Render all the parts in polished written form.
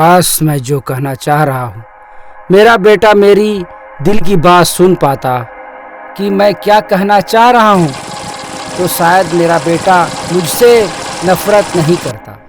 काश मैं जो कहना चाह रहा हूँ मेरा बेटा मेरी दिल की बात सुन पाता कि मैं क्या कहना चाह रहा हूँ, तो शायद मेरा बेटा मुझसे नफरत नहीं करता।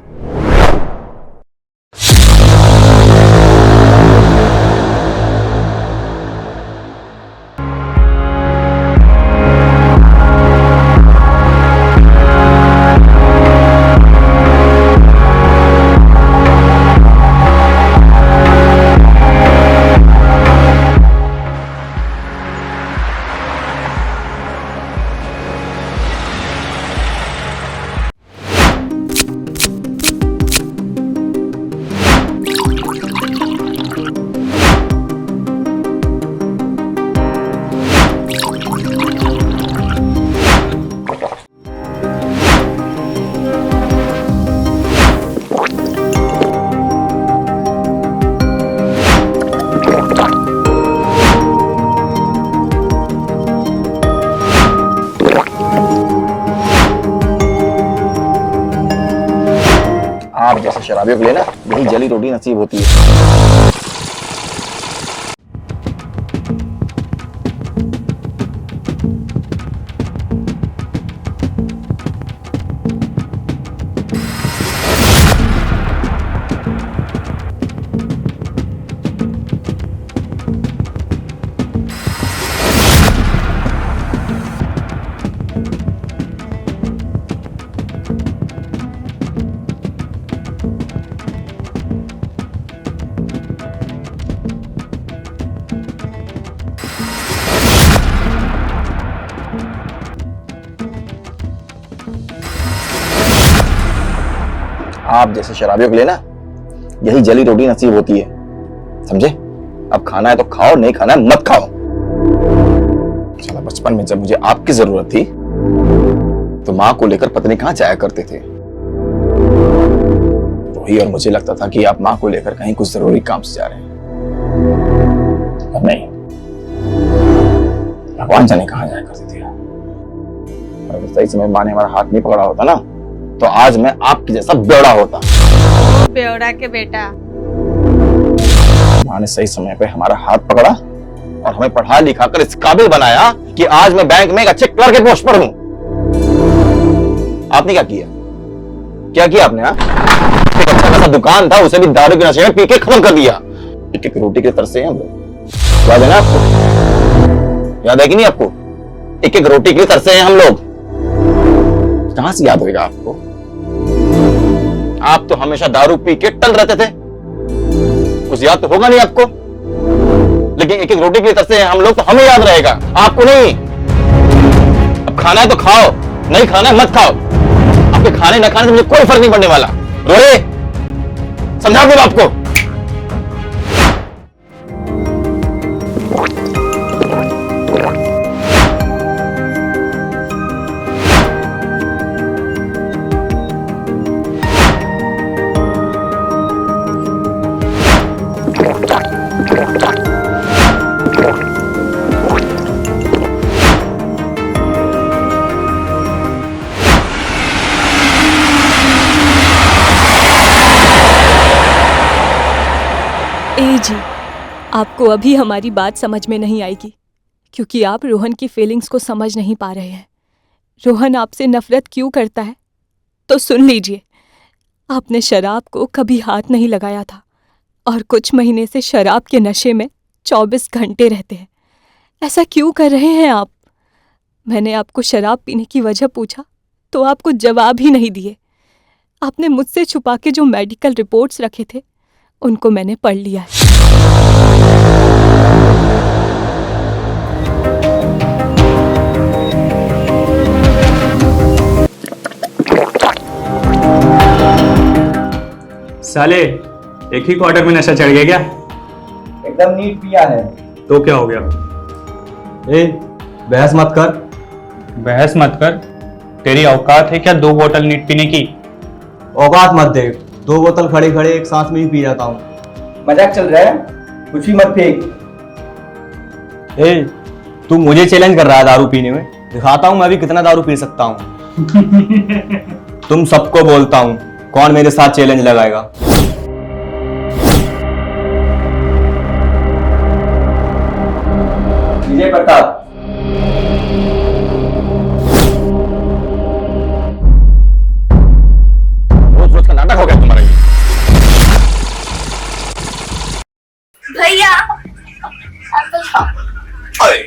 आप जैसे शराबियों के लिए ना यही जली रोटी नसीब होती है। आप जैसे शराबियों के लिए ना यही जली रोटी नसीब होती है, समझे? अब खाना है तो खाओ, नहीं खाना है मत खाओ। चला बचपन में जब मुझे आपकी जरूरत थी तो माँ को लेकर पता नहीं कहां जाया करते थे। रोही और मुझे लगता था कि आप माँ को लेकर कहीं कुछ जरूरी काम से जा रहे हैं, पर नहीं, भगवान जाने कहां जाया करते थे। और अगर सही समय माँ ने हमारा हाथ नहीं पकड़ा होता ना तो आज मैं आपकी जैसा बेवड़ा होता। बेवड़ा के बेटा, माँ ने सही समय पे हमारा हाथ पकड़ा और हमें पढ़ा लिखा कर इस काबिल बनाया कि आज मैं बैंक में एक अच्छे क्लर्क के पोस्ट पर हूं। आपने क्या किया? क्या किया आपने? एक अच्छा खासा दुकान था, उसे भी दारू के नशे में पी के खत्म कर दिया। एक एक रोटी के तरसे हैं हम लोग, याद है ना आपको? याद है कि नहीं आपको? एक एक रोटी के लिए तरसे हैं हम लोग। कहां से याद होगा आपको? आप तो हमेशा दारू पी के टल रहते थे, कुछ याद तो होगा नहीं आपको। लेकिन एक एक रोटी के लिए तरसे हैं हम लोग, तो हमें याद रहेगा, आपको नहीं। अब खाना है तो खाओ, नहीं खाना है मत खाओ। आपके खाने न खाने से मुझे कोई फर्क नहीं पड़ने वाला। रोए, समझा दो आपको। ए जी, आपको अभी हमारी बात समझ में नहीं आएगी क्योंकि आप रोहन की फीलिंग्स को समझ नहीं पा रहे हैं। रोहन आपसे नफरत क्यों करता है तो सुन लीजिए। आपने शराब को कभी हाथ नहीं लगाया था और कुछ महीने से शराब के नशे में 24 घंटे रहते हैं। ऐसा क्यों कर रहे हैं आप? मैंने आपको शराब पीने की वजह पूछा तो आपको जवाब ही नहीं दिए। आपने मुझसे छुपा के जो मेडिकल रिपोर्ट्स रखे थे उनको मैंने पढ़ लिया है। साले एक ही क्वार्टर में नशा चढ़ गया क्या? एकदम नीट पिया है। तो क्या हो गया? ए, बहस मत कर। बहस मत कर? तेरी औकात है क्या 2 बोतल नीट पीने की? औकात मत देख, 2 बोतल खड़े खड़े एक साथ में ही पी जाता हूँ। मजाक चल रहा है, कुछ भी मत फेंक। ए, तू मुझे चैलेंज कर रहा है दारू पीने में? दिखाता हूँ मैं भी कितना दारू पी सकता हूँ। तुम सबको बोलता हूँ, कौन मेरे साथ चैलेंज लगाएगा? विजय प्रताप। रोज रोज का नाटक हो गया तुम्हारा ये। भैया अरे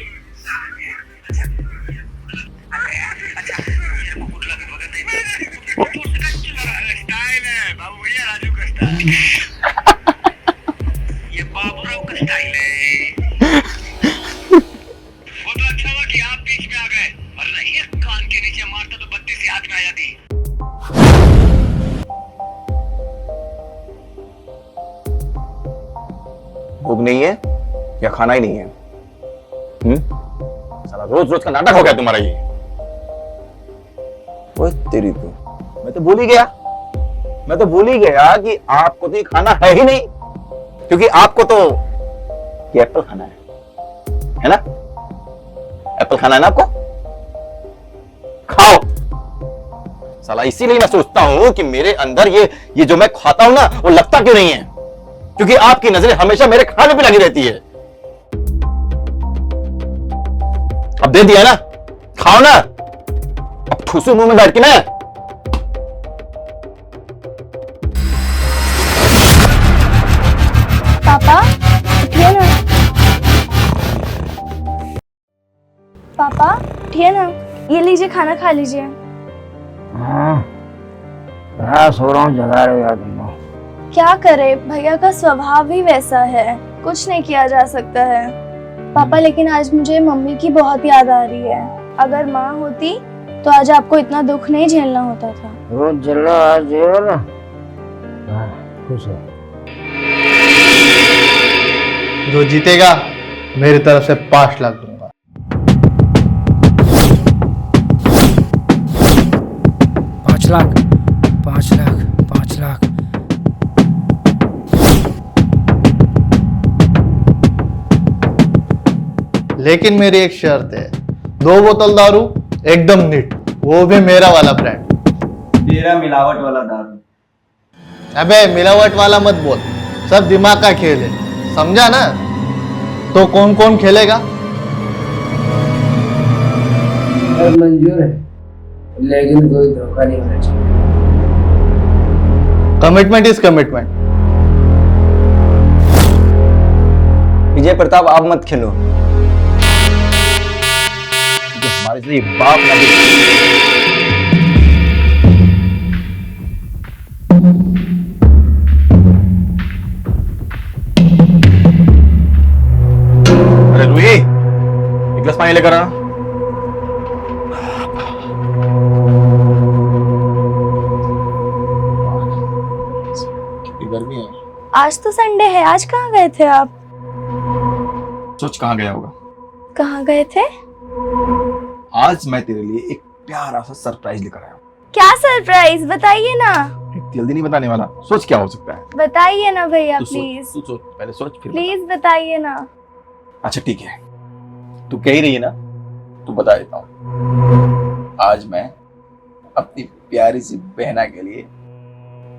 ये बाबूराव का स्टाइल है। वो तो अच्छा हुआ कि आप बीच में आ गए, वरना एक कान के नीचे मारता तो 32 हाथ में आ जाती। भूख नहीं है या खाना ही नहीं है? साला रोज रोज का नाटक हो गया तुम्हारा ये। ओए तेरी तो मैं तो भूल ही गया कि आपको तो ये खाना है ही नहीं, क्योंकि आपको तो ये एप्पल खाना है ना? एप्पल खाना है ना आपको? खाओ। साला इसीलिए मैं सोचता हूं कि मेरे अंदर ये जो मैं खाता हूं ना, वो लगता क्यों नहीं है? क्योंकि आपकी नजरें हमेशा मेरे खाने पे लगी रहती है। अब दे दिया ना, खाओ ना। अब ठूसू मुंह में बैठ के ना। पापा उठिए ना। पापा उठिए ना, ये लीजिए खाना खा लीजिए। हाँ सो रहा हूँ, जगा रहे हो तुम। क्या करे, भैया का स्वभाव ही वैसा है, कुछ नहीं किया जा सकता है। पापा लेकिन आज मुझे मम्मी की बहुत याद आ रही है। अगर माँ होती तो आज आपको इतना दुख नहीं झेलना होता था। वो झेलो, आज झेलो ना। खुश है। जो जीतेगा मेरी तरफ से 5 लाख दूंगा। पाँच लाख। लेकिन मेरी एक शर्त है, 2 बोतल दारू एकदम नीट, वो भी मेरा वाला ब्रांड। मेरा मिलावट वाला दारू। अबे मिलावट वाला मत बोल, सब दिमाग का खेल है, समझा ना? तो कौन कौन खेलेगा? मंजूर है, लेकिन कोई धोखा नहीं होना चाहिए। Commitment is commitment. Vijay Pratap आप मत खेलो। हमारे से ये बाप ना दे। अरे रूही, एक गिलास पानी लेकर आना। गर्मी है। आज तो संडे है, आज कहाँ गए थे आप? सोच कहाँ गया होगा? कहाँ गए थे? आज मैं तेरे लिए एक प्यारा सा सरप्राइज लेकर आया हूँ। क्या सरप्राइज, बताइए ना। जल्दी नहीं बताने वाला, सोच क्या हो सकता है। बताइए ना भैया तू प्लीज। सोच, पहले सोच फिर प्लीज बताइए ना। बता। अच्छा ठीक है, तू कह ही रही है ना, तू बता देता हूँ। आज मैं अपनी प्यारी सी बहना के लिए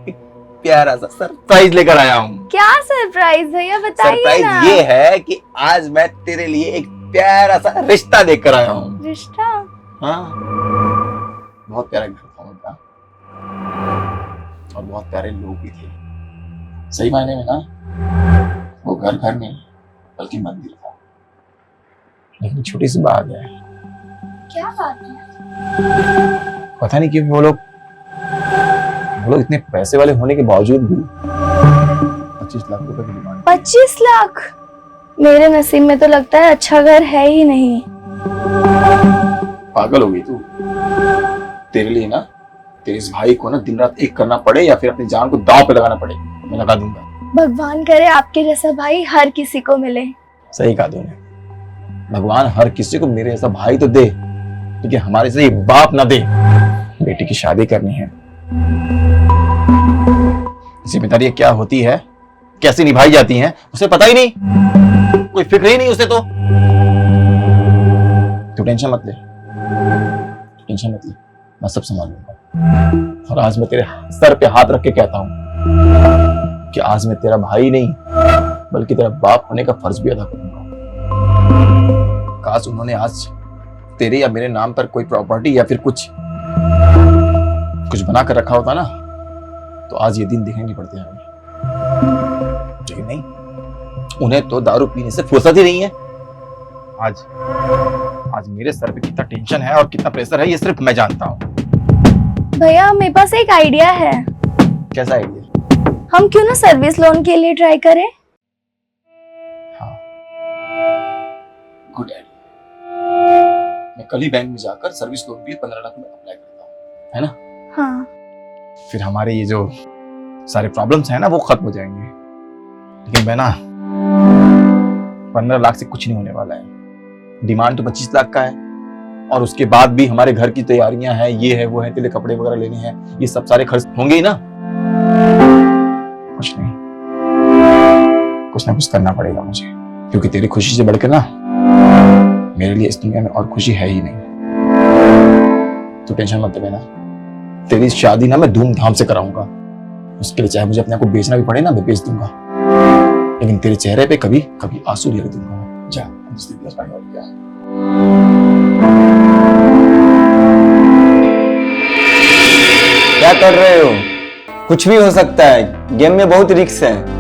एक प्यारा सा सरप्राइज लेकर आया हूँ। क्या सरप्राइज भैया, बताइए सरप्राइज ना। ये है कि आज मैं तेरे लिए एक प्यारा सा रिश्ता लेकर आया हूँ। रिश्ता? हाँ, बहुत प्यारा घर था उनका और बहुत प्यारे लोग भी थे। सही मायने में ना, वो घर घर नहीं बल्कि मंदिर था। लेकिन छोटी सी बात है। क्या बात है? पता नहीं क्यों वो लोग इतने पैसे वाले होने के बावजूद भी 25 लाख रुपए की डिमांड। 25 लाख? मेरे नसीब में तो लगता है अच्छा घर है ही नहीं। पागल हो गई तू? तेरे लिए ना, तेरे इस भाई को ना दिन रात एक करना पड़े या फिर अपनी जान को दांव पे लगाना पड़े, मैं लगा दूंगा। भगवान करे आपके जैसा भाई हर किसी को मिले। सही कहा तूने, भगवान हर किसी को मेरे जैसा भाई तो दे, लेकिन हमारे से बाप ना दे। बेटी की शादी करनी है, जिम्मेदारी क्या होती है, कैसे निभाई जाती हैं, उसे पता ही नहीं, कोई फिक्र ही नहीं उसे। तो तू टेंशन मत ले, मैं सब संभाल लूंगा। और आज मैं तेरे सर पे हाथ रख के कहता हूं कि आज मैं तेरा भाई नहीं बल्कि तेरा बाप होने का फर्ज भी अदा करूंगा। काश उन्होंने आज तेरे या मेरे नाम पर कोई प्रॉपर्टी या फिर कुछ बना कर रखा होता ना, तो आज ये दिन देखने नहीं पड़ते हमें। लेकिन नहीं, उन्हें तो दारू पीने से फुर्सत ही नहीं है। आज मेरे सर पे कितना टेंशन है और कितना प्रेशर है, ये सिर्फ मैं जानता हूँ। भैया मेरे पास एक आइडिया है। कैसा आइडिया? हम क्यों ना सर्विस लोन के लिए ट्राई करें? हाँ, गुड आइडिया। मैं कल ही बैंक में जाकर सर्विस लोन के लिए 15 लाख में अप्लाई करता हूँ, है ना? हाँ। फिर हमारे ये जो सारे प्रॉब्लम्स हैं ना, वो खत्म हो जाएंगे। लेकिन मैं ना 15 लाख से कुछ नहीं होने वाला है। डिमांड तो 25 लाख का है, और उसके बाद भी हमारे घर की तैयारियां हैं, ये है वो है, तेरे कपड़े वगैरह लेने हैं, ये सब सारे खर्च होंगे ही ना। कुछ नहीं, कुछ ना कुछ करना पड़ेगा मुझे, क्योंकि तेरी खुशी से बढ़कर ना मेरे लिए इस दुनिया में और खुशी है ही नहीं। तो टेंशन मत ले ना, तेरी शादी ना मैं धूमधाम से कराऊंगा। उसके लिए चाहे मुझे अपने आप को बेचना भी पड़े ना, मैं बेच दूंगा, लेकिन तेरे चेहरे पे कभी कभी आंसू नहीं रख दूंगा। जा, गिलास पानी और पिया। क्या कर रहे हो? कुछ भी हो सकता है, गेम में बहुत रिस्क है।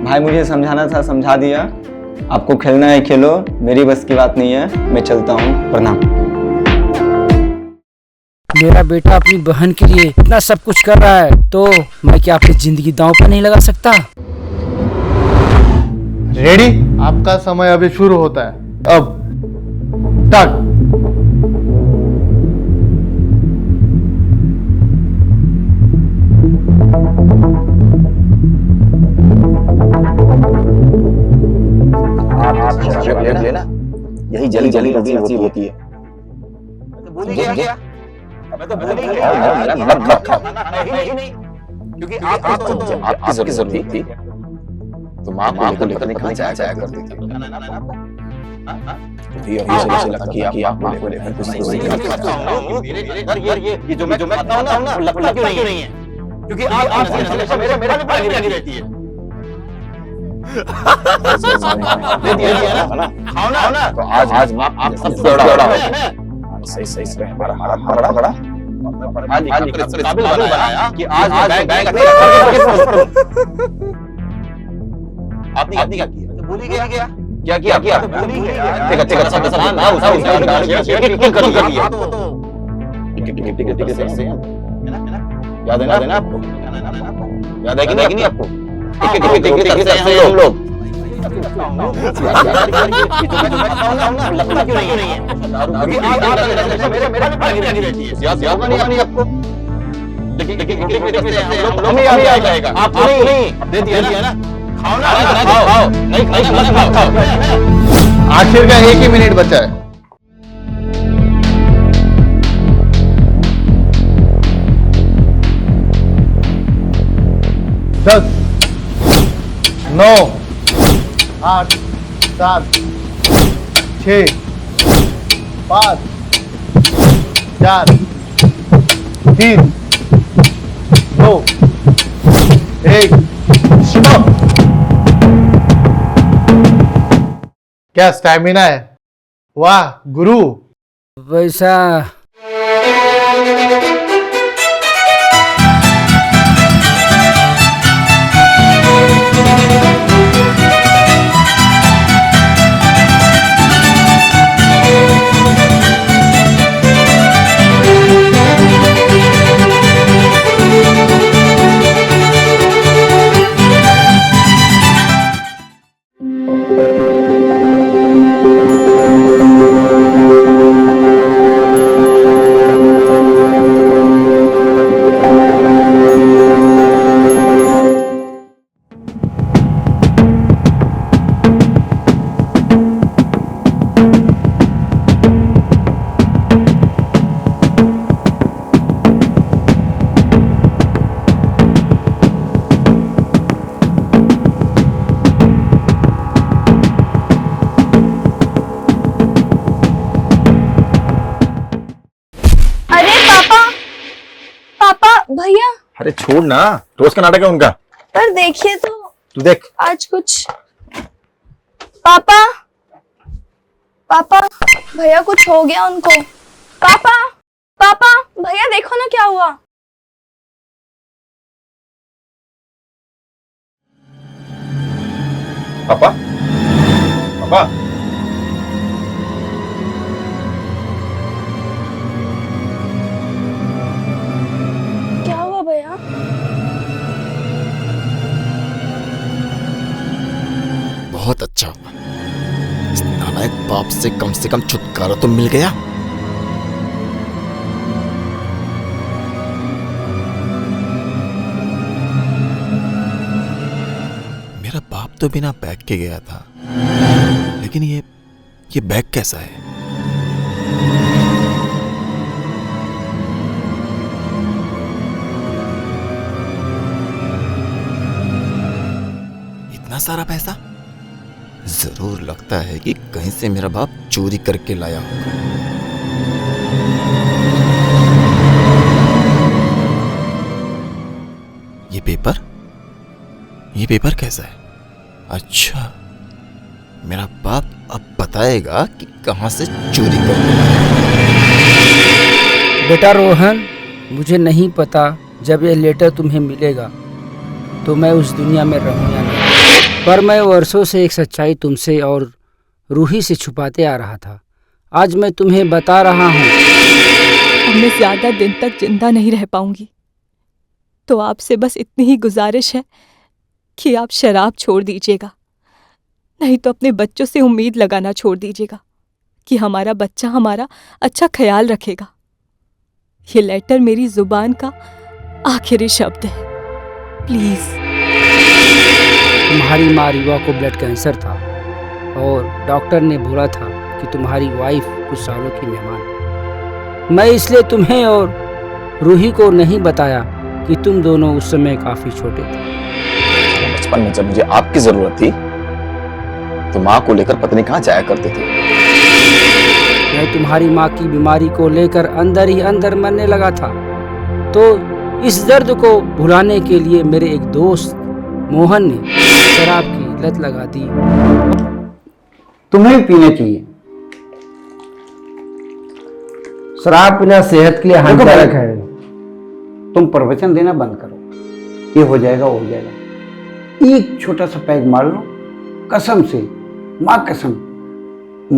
भाई मुझे समझाना था, समझा दिया। आपको खेलना है खेलो, मेरी बस की बात नहीं है। मैं चलता हूँ, प्रणाम। मेरा बेटा अपनी बहन के लिए इतना सब कुछ कर रहा है, तो मैं क्या अपनी जिंदगी दांव पर नहीं लगा सकता? रेडी? आपका समय अभी शुरू होता है। अब स्टार्ट। लेना, यही जली जली रोटी होती है। मैं तो भूल ही गया। क्योंकि आपकी जरूरत थी, तो माँ को लेकर कहाँ जाया करती थी। मुझे लगा कि आप माँ को लेकर कुछ ये जो मैं खाता हूँ ना, लगता क्यों नहीं है? क्योंकि आप हमेशा मेरा भी पानी लगी रहती है। दे दिया ना, खाओ ना। तो आज आप सब दौड़ा सही से हमारा बड़ा आज काबिल बनाया कि आज बैंक आपने क्या किया? भूल ही गया। क्या किया? भूल ही गया। ठीक है, सब सामान ना उठा याद है ना आपको? याद है कि नहीं आपको? हम लोग लगता क्यों नहीं है? मेरा भी पानी रहती है। आपको लेकिन हम ही आ जाएगा। आपको नहीं दे दिया ना। खाओ ना, खाओ। नहीं खाओ। आखिर का 1 ही मिनट बचा है। दस, 9, 8, 7, 6, 5, 4, 3, 2, 1। स्टॉप। क्या स्टैमिना है? वाह गुरु। वैसा अरे छोड़ ना, रोज का नाटक है उनका। पर देखिए तो तू देख। आज कुछ। पापा, पापा, भैया कुछ हो गया उनको। पापा, पापा, भैया देखो ना क्या हुआ। पापा, पापा, क्या हुआ भैया? बहुत अच्छा हुआ, इस नालायक बाप से कम छुटकारा तो मिल गया। मेरा बाप तो बिना बैग के गया था, लेकिन ये बैग कैसा है? इतना सारा पैसा? जरूर लगता है कि कहीं से मेरा बाप चोरी करके लाया होगा। ये पेपर कैसा है? अच्छा, मेरा बाप अब बताएगा कि कहां से चोरी करके लाया। बेटा रोहन, मुझे नहीं पता जब ये लेटर तुम्हें मिलेगा तो मैं उस दुनिया में रहूं या नहीं, पर मैं वर्षों से एक सच्चाई तुमसे और रूही से छुपाते आ रहा था। आज मैं तुम्हें बता रहा हूँ। अब मैं ज्यादा दिन तक जिंदा नहीं रह पाऊंगी, तो आपसे बस इतनी ही गुजारिश है कि आप शराब छोड़ दीजिएगा, नहीं तो अपने बच्चों से उम्मीद लगाना छोड़ दीजिएगा कि हमारा बच्चा हमारा अच्छा ख्याल रखेगा। ये लेटर मेरी जुबान का आखिरी शब्द है। प्लीज। तुम्हारी माँ रीवा को ब्लड कैंसर था और डॉक्टर ने बोला था कि तुम्हारी वाइफ कुछ सालों की मेहमान। मैं इसलिए तुम्हें और रूही को नहीं बताया कि तुम दोनों उस समय काफी छोटे थे। बचपन में जब मुझे आपकी जरूरत थी तो माँ को लेकर पता नहीं कहाँ जाया करते थे। मैं तुम्हारी माँ की बीमारी को लेकर अंदर ही अंदर मरने लगा था, तो इस दर्द को भुलाने के लिए मेरे एक दोस्त मोहन ने शराब की लत लगा दी। तुम्हें भी पीना चाहिए। शराब पीना सेहत के लिए हानिकारक है। तुम प्रवचन देना बंद करो, ये हो जाएगा वो हो जाएगा। एक छोटा सा पैग मार लो, कसम से, माँ कसम,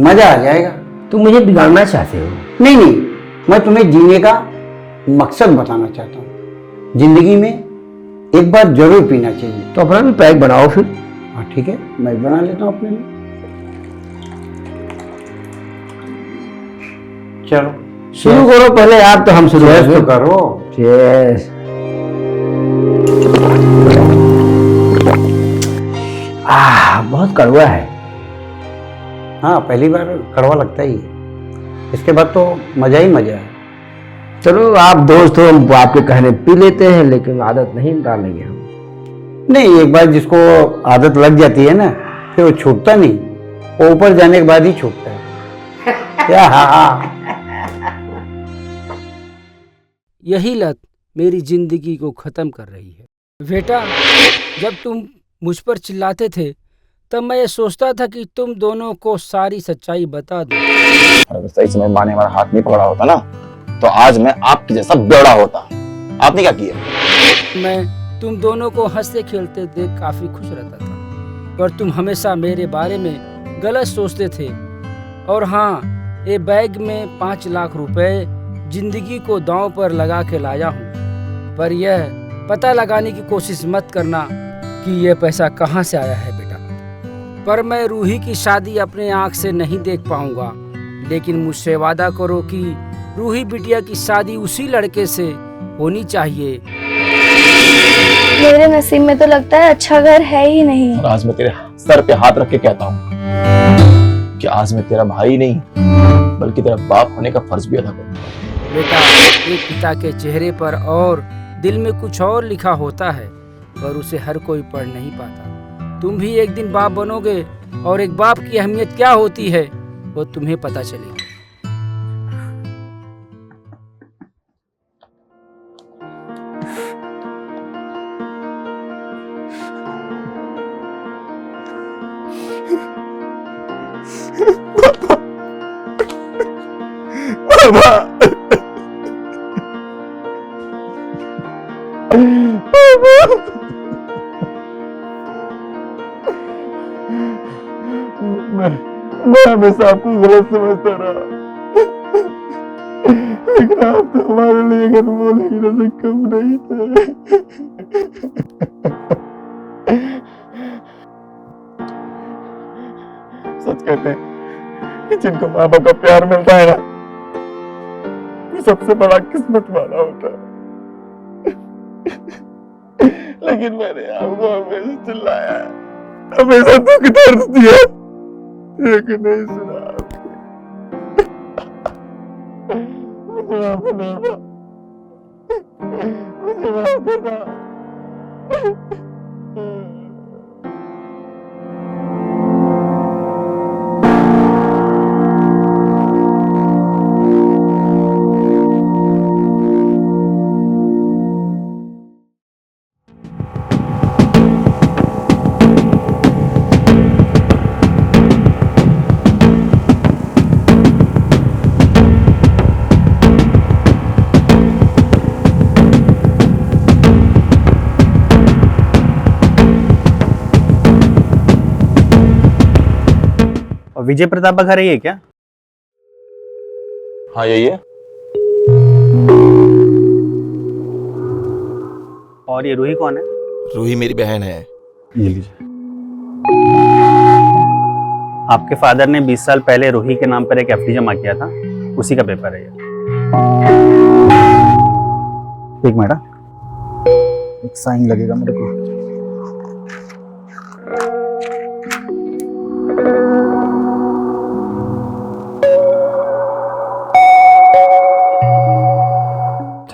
मजा आ जाएगा। तुम मुझे बिगाड़ना चाहते हो? नहीं नहीं, मैं तुम्हें जीने का मकसद बताना चाहता हूँ। जिंदगी में एक बार जरूर पीना चाहिए। तो अपना भी पैक बनाओ फिर। हाँ ठीक है, मैं बना लेता हूँ अपने लिए। चलो शुरू करो पहले आप, तो हम शुरू तो करो। चेस। बहुत कड़वा है। हाँ, पहली बार कड़वा लगता ही है, इसके बाद तो मजा ही मजा है। चलो आप दोस्त हो, हम आपके कहने पी लेते हैं, लेकिन आदत नहीं डालेंगे हम। नहीं, एक बार जिसको आदत लग जाती है ना, फिर वो छूटता नहीं, वो ऊपर जाने के बाद ही छूटता है। क्या? हाँ। यही लत मेरी जिंदगी को खत्म कर रही है। बेटा, जब तुम मुझ पर चिल्लाते थे तब मैं ये सोचता था कि तुम दोनों को सारी सच्चाई बता दूं। अगर सही समय माँ ने हमारा हाथ नहीं पकड़ा होता ना, तो आज मैं आपके जैसा बेवड़ा होता। आपने क्या किया? मैं तुम दोनों को हंसते खेलते देख काफी खुश रहता था, पर तुम हमेशा मेरे बारे में गलत सोचते थे। और हाँ, ये बैग में 5 लाख रुपए जिंदगी को दांव पर लगा के लाया हूँ, पर यह पता लगाने की कोशिश मत करना कि यह पैसा कहाँ से आया है बेटा। पर मैं रूही की शादी अपने आँख से नहीं देख पाऊंगा, लेकिन मुझसे वादा करो कि रूही बिटिया की शादी उसी लड़के से होनी चाहिए। मेरे नसीब में तो लगता है अच्छा घर है ही नहीं। और आज मैं तेरे सर पे हाथ रख के कहता हूँ कि आज मैं तेरा भाई नहीं, बल्कि तेरा बाप होने का फर्ज भी अदा करूंगा। बेटा, एक पिता के चेहरे पर और दिल में कुछ और लिखा होता है, पर उसे हर कोई पढ़ नहीं पाता। तुम भी एक दिन बाप बनोगे और एक बाप की अहमियत क्या होती है वो तुम्हें पता चलेगी। मैं हमेशा आपको गलत समझता रहा, लेकिन आप तो हमारे लिए अनमोल हीरे से कम नहीं थे। सच कहते हैं कि जिनको माँ बाप का प्यार मिलता है ना, वो सबसे बड़ा किस्मत वाला होता है। लेकिन मैंने आपको हमेशा चिल्लाया, हमेशा दुख दर्द दिया, लेकिन नहीं सुना आपने। मुझे माफ करना, मुझे माफ करना। विजय प्रताप का घर है ये क्या? हाँ यही है। और ये रूही कौन है? रूही मेरी बहन है। ये लीजिए। आपके फादर ने 20 साल पहले रूही के नाम पर एक एफडी जमा किया था, उसी का पेपर है ये। एक मिनट, एक साइन लगेगा मेरे को।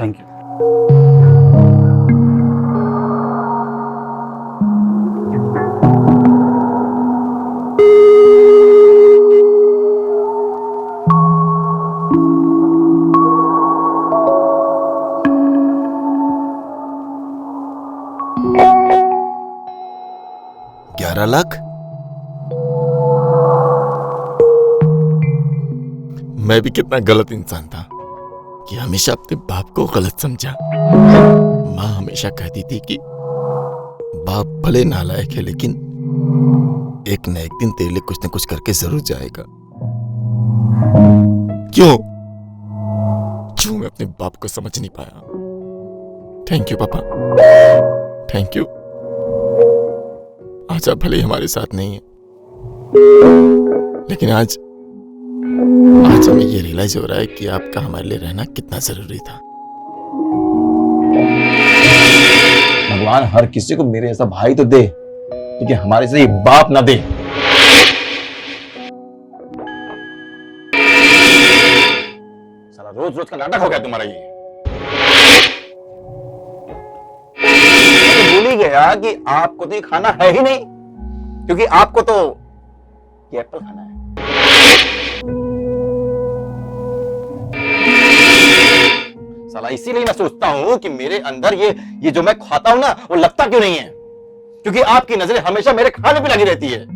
Thank you. लाख? मैं भी कितना गलत इंसान था कि हमेशा अपने बाप को गलत समझा। माँ हमेशा कहती थी कि बाप भले नालायक है, लेकिन एक न एक दिन तेरे लिए कुछ न कुछ करके जरूर जाएगा। क्यों मैं अपने बाप को समझ नहीं पाया। थैंक यू पापा, थैंक यू। आज आप भले ही हमारे साथ नहीं है, लेकिन आज हमें ये रियलाइज हो रहा है कि आपका हमारे लिए रहना कितना जरूरी था। भगवान हर किसी को मेरे जैसा भाई तो दे, लेकिन हमारे से बाप ना दे। साला रोज रोज का नाटक हो गया तुम्हारा ये। तो भूल ही गया कि आपको तो ये खाना है ही नहीं, क्योंकि आपको तो ये एप्पल खाना है। साला इसीलिए मैं सोचता हूं कि मेरे अंदर ये जो मैं खाता हूं ना, वो लगता क्यों नहीं है, क्योंकि आपकी नजरें हमेशा मेरे खाने पे लगी रहती है।